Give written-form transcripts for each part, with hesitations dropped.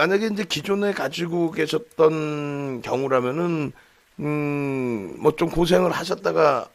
만약에 이제 기존에 가지고 계셨던 경우라면은 뭐 좀 고생을 하셨다가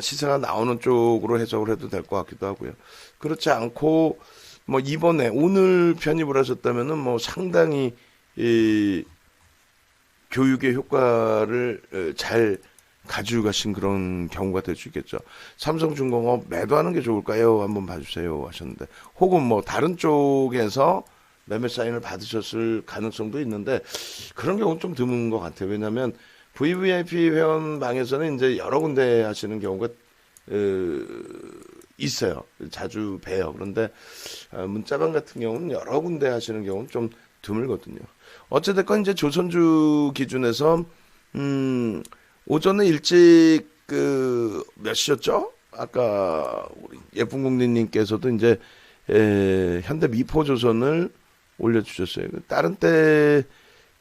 시세가 나오는 쪽으로 해석을 해도 될 것 같기도 하고요. 그렇지 않고 뭐 이번에 오늘 편입을 하셨다면은 뭐 상당히 이 교육의 효과를 잘 가지고 가신 그런 경우가 될 수 있겠죠. 삼성중공업 매도하는 게 좋을까요? 한번 봐주세요 하셨는데, 혹은 뭐 다른 쪽에서 매매 사인을 받으셨을 가능성도 있는데 그런 경우는 좀 드문 것 같아요. 왜냐하면 VVIP 회원방에서는 이제 여러 군데 하시는 경우가 있어요. 자주 봬요. 그런데 문자방 같은 경우는 여러 군데 하시는 경우는 좀 드물거든요. 어찌됐건 이제 조선주 기준에서 오전에 일찍 몇 시였죠? 아까 우리 예쁜 국민님께서도 이제 현대 미포조선을 올려주셨어요. 다른 때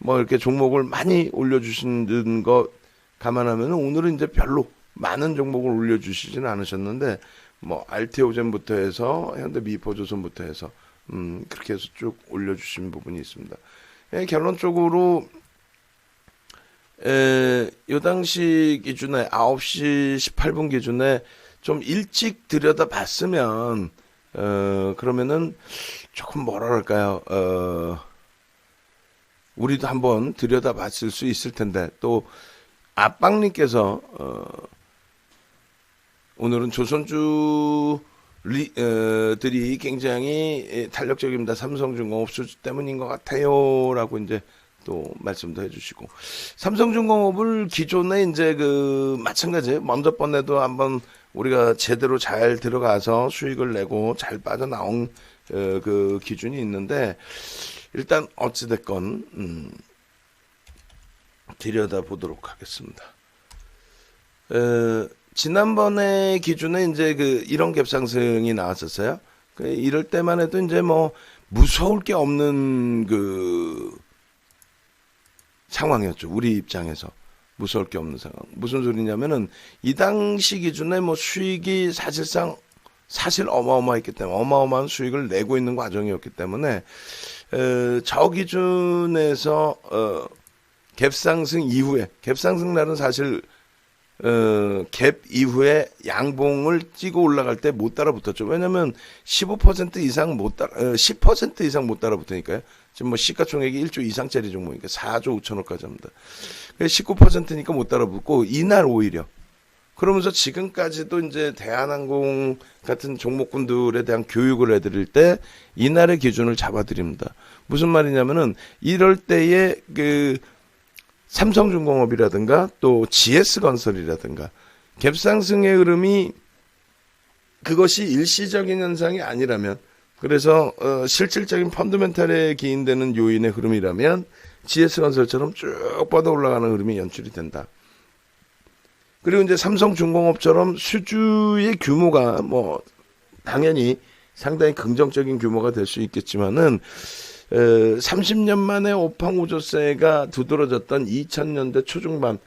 뭐 이렇게 종목을 많이 올려주시는 거 감안하면 오늘은 이제 별로 많은 종목을 올려주시지는 않으셨는데, 뭐 알테오젠부터 해서 현대 미포조선부터 해서 그렇게 해서 쭉 올려주신 부분이 있습니다. 결론적으로 요 당시 기준에 9시 18분 기준에 좀 일찍 들여다봤으면 그러면은 조금 뭐라 그럴까요? 우리도 한번 들여다봤을 수 있을 텐데, 또 아빵님께서 오늘은 조선주 들이 굉장히 탄력적입니다. 삼성중공업 수주 때문인 것 같아요라고 이제 또 말씀도 해주시고, 삼성중공업을 기존에 이제 마찬가지 먼저 번에도 한번 우리가 제대로 잘 들어가서 수익을 내고 잘 빠져나온 그 기준이 있는데, 일단 어찌됐건 들여다 보도록 하겠습니다. 지난번에 기준에 이제 이런 갭 상승이 나왔었어요. 이럴 때만 해도 이제 뭐 무서울 게 없는 상황이었죠. 우리 입장에서 무서울 게 없는 상황. 무슨 소리냐면은 이 당시 기준에 뭐 수익이 사실 어마어마했기 때문에 어마어마한 수익을 내고 있는 과정이었기 때문에 저 기준에서 갭 상승 이후에, 갭 상승 날은 사실 갭 이후에 양봉을 찍어 올라갈 때 못 따라 붙었죠. 왜냐면 15% 이상 못 따라, 10% 이상 못 따라 붙으니까요. 지금 뭐 시가총액이 1조 이상짜리 종목이니까 4조 5천억까지 합니다. 19%니까 못 따라 붙고, 이날 오히려 그러면서 지금까지도 이제 대한항공 같은 종목군들에 대한 교육을 해드릴 때 이날의 기준을 잡아드립니다. 무슨 말이냐면은 이럴 때에 삼성중공업이라든가 또 GS건설이라든가 갭상승의 흐름이 그것이 일시적인 현상이 아니라면, 그래서 실질적인 펀더멘탈에 기인되는 요인의 흐름이라면 GS건설처럼 쭉 뻗어 올라가는 흐름이 연출이 된다. 그리고 이제 삼성중공업처럼 수주의 규모가 뭐 당연히 상당히 긍정적인 규모가 될 수 있겠지만은 30년 만에 오팡오조세가 두드러졌던 2000년대 초중반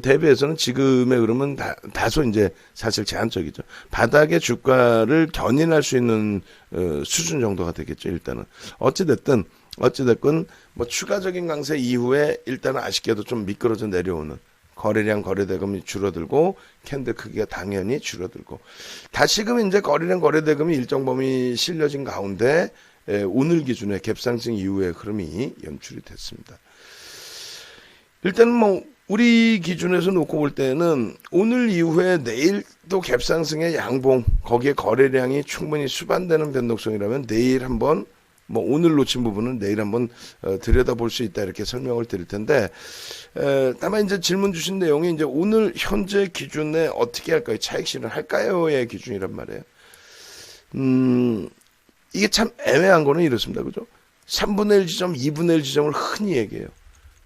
대비해서는 지금의 흐름은 다소 이제 사실 제한적이죠. 바닥의 주가를 견인할 수 있는 수준 정도가 되겠죠. 일단은 어찌됐건 뭐 추가적인 강세 이후에 일단은 아쉽게도 좀 미끄러져 내려오는, 거래량 거래대금이 줄어들고 캔들 크기가 당연히 줄어들고, 다시금 이제 거래량 거래대금이 일정 범위 실려진 가운데 오늘 기준에 갭상승 이후의 흐름이 연출이 됐습니다. 일단 뭐 우리 기준에서 놓고 볼 때는 오늘 이후에 내일 또 갭상승의 양봉, 거기에 거래량이 충분히 수반되는 변동성이라면 내일 한번, 뭐 오늘 놓친 부분은 내일 한번 들여다볼 수 있다, 이렇게 설명을 드릴 텐데, 다만 이제 질문 주신 내용이 이제 오늘 현재 기준에 어떻게 할까요? 차익 실현할까요?의 기준이란 말이에요. 이게 참 애매한 거는 이렇습니다. 그죠? 3분의 1 지점, 2분의 1 지점을 흔히 얘기해요.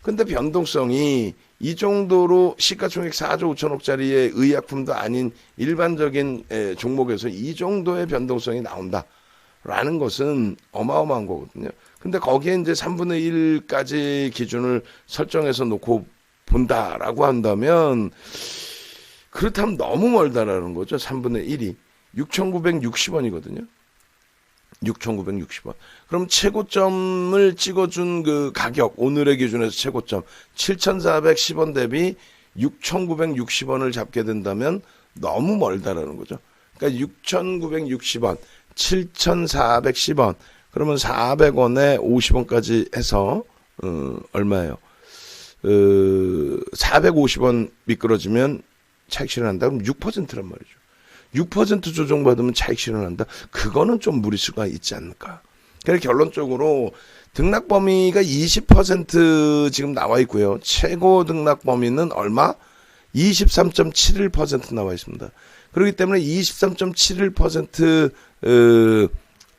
근데 변동성이 이 정도로 시가총액 4조 5천억짜리의 의약품도 아닌 일반적인 종목에서 이 정도의 변동성이 나온다라는 것은 어마어마한 거거든요. 근데 거기에 이제 3분의 1까지 기준을 설정해서 놓고 본다라고 한다면, 그렇다면 너무 멀다라는 거죠. 3분의 1이 6,960원이거든요. 6,960원. 그럼 최고점을 찍어준 그 가격, 오늘의 기준에서 최고점 7,410원 대비 6,960원을 잡게 된다면 너무 멀다라는 거죠. 그러니까 6,960원, 7,410원, 그러면 400원에 50원까지 해서 얼마예요? 450원 미끄러지면 차익 실현한다. 그럼 6%란 말이죠. 6% 조정받으면 차익 실현한다. 그거는 좀 무리수가 있지 않을까. 그래서 결론적으로 등락 범위가 20% 지금 나와 있고요. 최고 등락 범위는 얼마? 23.71% 나와 있습니다. 그렇기 때문에 23.71%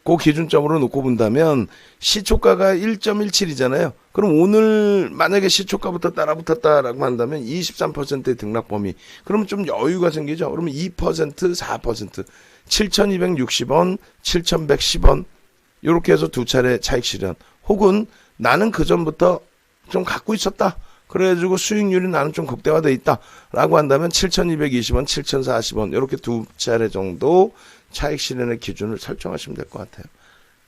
그 기준점으로 놓고 본다면 시초가가 1.17이잖아요. 그럼 오늘 만약에 시초가부터 따라붙었다라고 한다면 23%의 등락 범위. 그러면 좀 여유가 생기죠. 그러면 2%, 4%, 7,260원, 7,110원 이렇게 해서 두 차례 차익 실현. 혹은 나는 그 전부터 좀 갖고 있었다. 그래가지고 수익률이 나는 좀 극대화돼 있다라고 한다면 7,220원, 7,040원 이렇게 두 차례 정도 차익 실현의 기준을 설정하시면 될 것 같아요.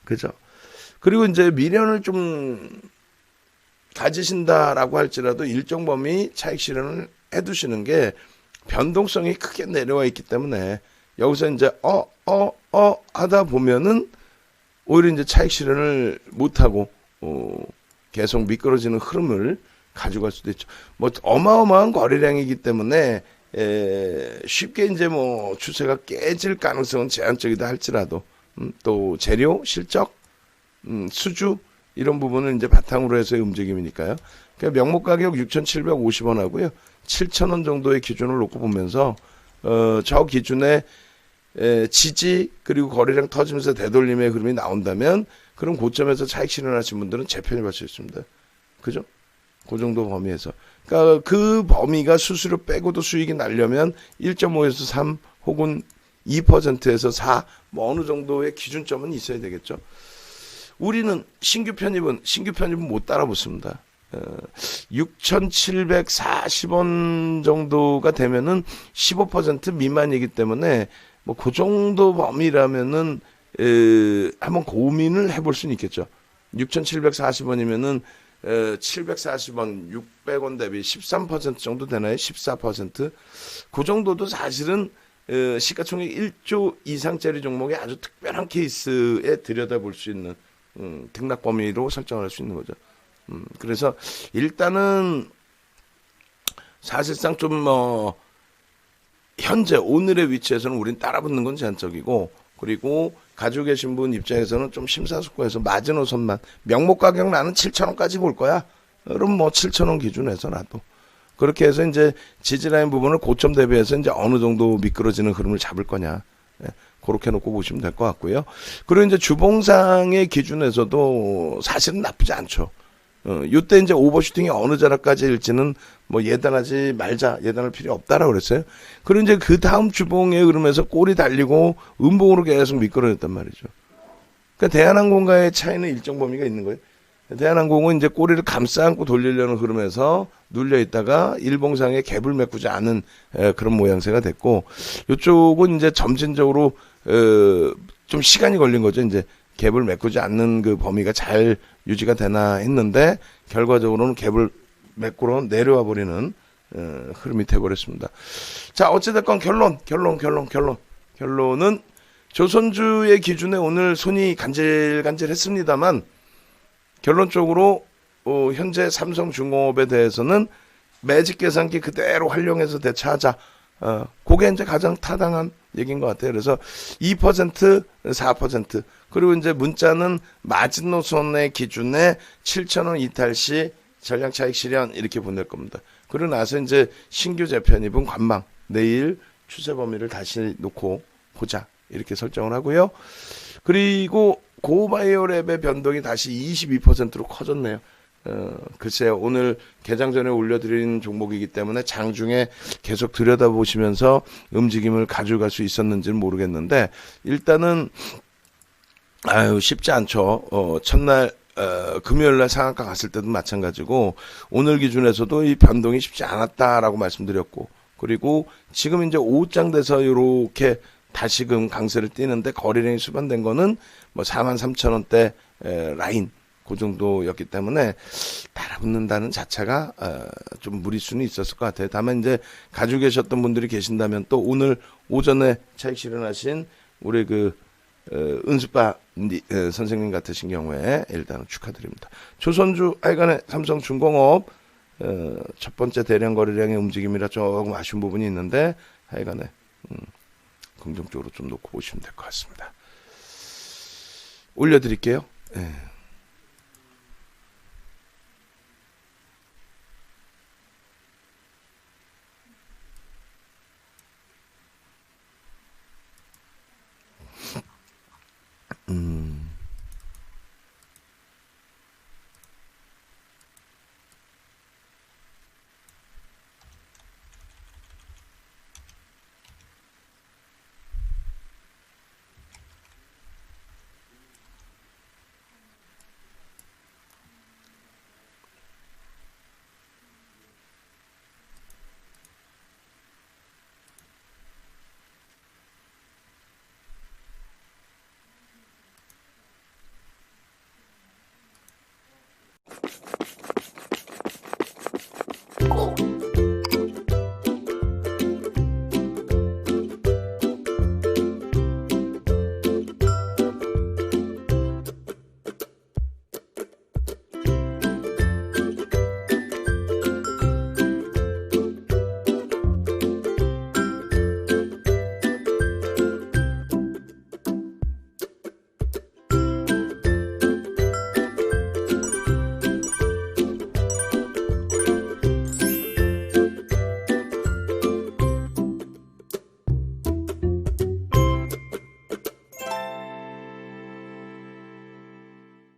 그죠? 그리고 이제 미련을 좀 가지신다라고 할지라도 일정 범위 차익 실현을 해두시는 게 변동성이 크게 내려와 있기 때문에 여기서 이제 하다 보면은 오히려 이제 차익 실현을 못하고 계속 미끄러지는 흐름을 가져갈 수도 있죠. 뭐 어마어마한 거래량이기 때문에 쉽게 이제 뭐 추세가 깨질 가능성은 제한적이다 할지라도 또 재료, 실적, 수주 이런 부분은 이제 바탕으로 해서의 움직임이니까요. 그러니까 명목 가격 6,750원 하고요. 7,000원 정도의 기준을 놓고 보면서 저 기준에 지지 그리고 거래량 터지면서 되돌림의 흐름이 나온다면 그럼 고점에서 차익 실현하신 분들은 재편입할 수 있습니다. 그죠? 그 정도 범위에서. 그러니까 그 범위가 수수료 빼고도 수익이 나려면 1.5에서 3 혹은 2%에서 4 뭐 어느 정도의 기준점은 있어야 되겠죠. 우리는 신규 편입은 못 따라붙습니다. 6,740원 정도가 되면은 15% 미만이기 때문에 뭐 그 정도 범위라면은 한번 고민을 해볼 수는 있겠죠. 6,740원이면은 740원, 600원 대비 13% 정도 되나요? 14%? 그 정도도 사실은 시가총액 1조 이상짜리 종목의 아주 특별한 케이스에 들여다볼 수 있는 등락 범위로 설정할 수 있는 거죠. 그래서 일단은 사실상 좀 현재 오늘의 위치에서는 우린 따라붙는 건 제한적이고 그리고 가지고 계신 분 입장에서는 좀 심사숙고해서 마지노선만 명목 가격 나는 7,000원까지 볼 거야. 그럼 뭐 7,000원 기준에서 나도 그렇게 해서 이제 지지라인 부분을 고점 대비해서 이제 어느 정도 미끄러지는 흐름을 잡을 거냐. 그렇게 놓고 보시면 될 것 같고요. 그리고 이제 주봉상의 기준에서도 사실은 나쁘지 않죠. 요때 이제 오버슈팅이 어느 자락까지 일지는 뭐 예단하지 말자, 예단할 필요 없다라고 그랬어요. 그리고 이제 그 다음 주봉의 흐름에서 꼬리 달리고 음봉으로 계속 미끄러졌단 말이죠. 그러니까 대한항공과의 차이는 일정 범위가 있는 거예요. 대한항공은 이제 꼬리를 감싸 안고 돌리려는 흐름에서 눌려 있다가 일봉상에 갭을 메꾸지 않은 그런 모양새가 됐고, 이쪽은 이제 점진적으로 좀 시간이 걸린 거죠. 이제 갭을 메꾸지 않는 그 범위가 잘 유지가 되나 했는데 결과적으로는 갭을 메꾸러 내려와 버리는 흐름이 돼버렸습니다. 자, 어찌됐건 결론은 조선주의 기준에 오늘 손이 간질간질했습니다만 결론적으로 현재 삼성중공업에 대해서는 매직 계산기 그대로 활용해서 대처하자. 그게 이제 가장 타당한 얘기인 것 같아요. 그래서 2%, 4%. 그리고 이제 문자는 마지노선의 기준에 7,000원 이탈 시 전량 차익 실현 이렇게 보낼 겁니다. 그러고 나서 이제 신규 재편입은 관망. 내일 추세 범위를 다시 놓고 보자. 이렇게 설정을 하고요. 그리고 고바이오랩의 변동이 다시 22%로 커졌네요. 글쎄요, 오늘 개장 전에 올려드린 종목이기 때문에 장중에 계속 들여다보시면서 움직임을 가져갈 수 있었는지는 모르겠는데, 일단은, 쉽지 않죠. 첫날, 금요일날 상한가 갔을 때도 마찬가지고, 오늘 기준에서도 이 변동이 쉽지 않았다라고 말씀드렸고, 그리고 지금 이제 오후장 돼서 이렇게 다시금 강세를 띄는데 거래량이 수반된 거는 뭐 43,000원대 라인 그 정도였기 때문에 달아붙는다는 자체가 좀 무리수는 있었을 것 같아요. 다만 이제 가지고 계셨던 분들이 계신다면 또 오늘 오전에 차익 실현하신 우리 은수빠 선생님 같으신 경우에 일단은 축하드립니다. 조선주 하여간에 삼성중공업 첫 번째 대량 거래량의 움직임이라 조금 아쉬운 부분이 있는데 하여간에 긍정적으로 좀 놓고 보시면 될 것 같습니다. 올려드릴게요. 예.